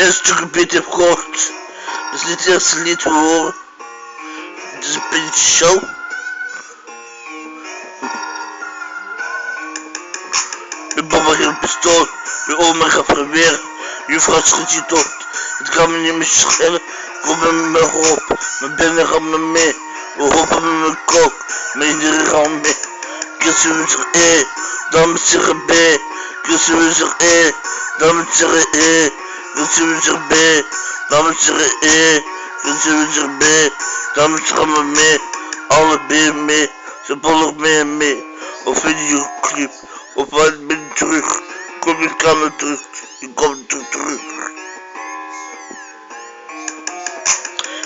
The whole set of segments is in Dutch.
een stuk een beetje heb gehoord. Dat is niet het eerste lied we horen. Het is een beetje show. Mijn papa heeft een pistool. Mijn oma gaat proberen. Juffrouw schiet je dood. Het kan me niet meer schelen. Kom met me op. Mijn binnen gaat me mee. We hoppen met mijn kook. Maar iedereen gaat mee. Kussen we zich dan zeggen B. Kussen we zich dan zeggen E. Kussen we zich B. Dan zeggen E. Kussen we zich B. Dan gaan we mee. Alle B mee. Ze volgen mee en mee. Of videoclip. Of wat ben je terug. Kom je kamer terug. Je komt terug.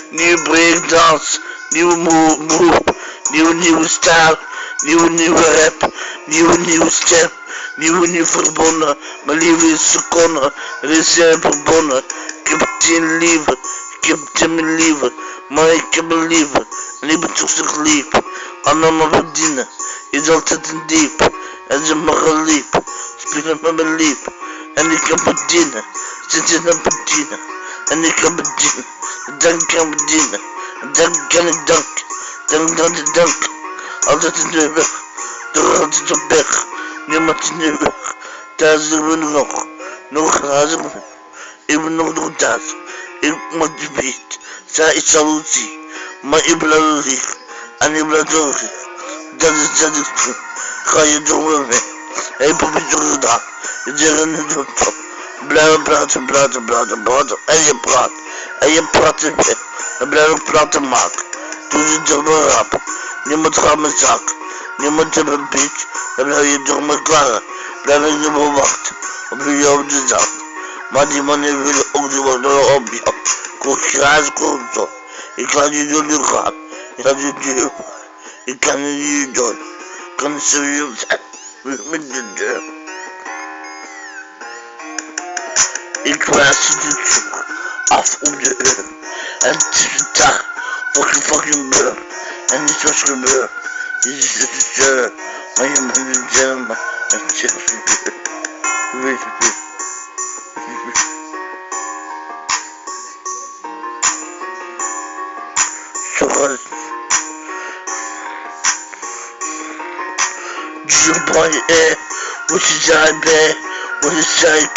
Nieuwe breakdance. Nieuwe move. Nieuwe stijl. Nieuwe rap. Nieuwe stem. Nieuw verbonden. Mijn liefde is seconde. Er is jij verbonden. Ik heb 10 lieven. Ik heb 10 lieven. Maar ik heb een lieve. En ik ben toch zich lief. Allemaal verdienen. Is altijd een diep. En ze mag een lief. Spelen met mijn lief. En ik kan bedienen. Zit in een bedienen. En ik kan bedienen. Dan kan ik bedienen. En dan kan ik danken. Dank. Altijd in de weg. Toch altijd op weg. Niemand in de weg. Daar zijn we nog. Nog hazen we. Ik ben nog thuis. Ik motiveer. Zij is salutie. Maar ik blijf lief. En ik blijf doorgaan. Dat is terug. Ga je door mee. Ik heb het gedaan. Je zegt niet op top. Blijf praten. En je praat. En je praat weer. En blijf praten maken. Doe je toch maar rap. Niemand gaat mijn zak. Niemand heeft een bitch. Dan blijf je toch maar klaar. Blijf ik niet meer wachten. Op je op de zak. Maar die mannen willen ook niet worden op jou. Kook graag komt zo. Ik laat je door nu gaan. Ik laat je deur. Ik kan het niet doen. Ik kan het serieus zijn. Met de deur. Ik was de zoek af op de uur. En het is een dag. Fucking beurt. En dit was gebeurd. Dit is de deur. Maar je bent een dame. En het is gebeurd. Weet je het? Zo gaat het. Boy, wat je zei, B. Wat je zei,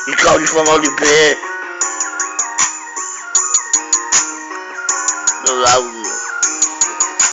ik hou niet van al die B.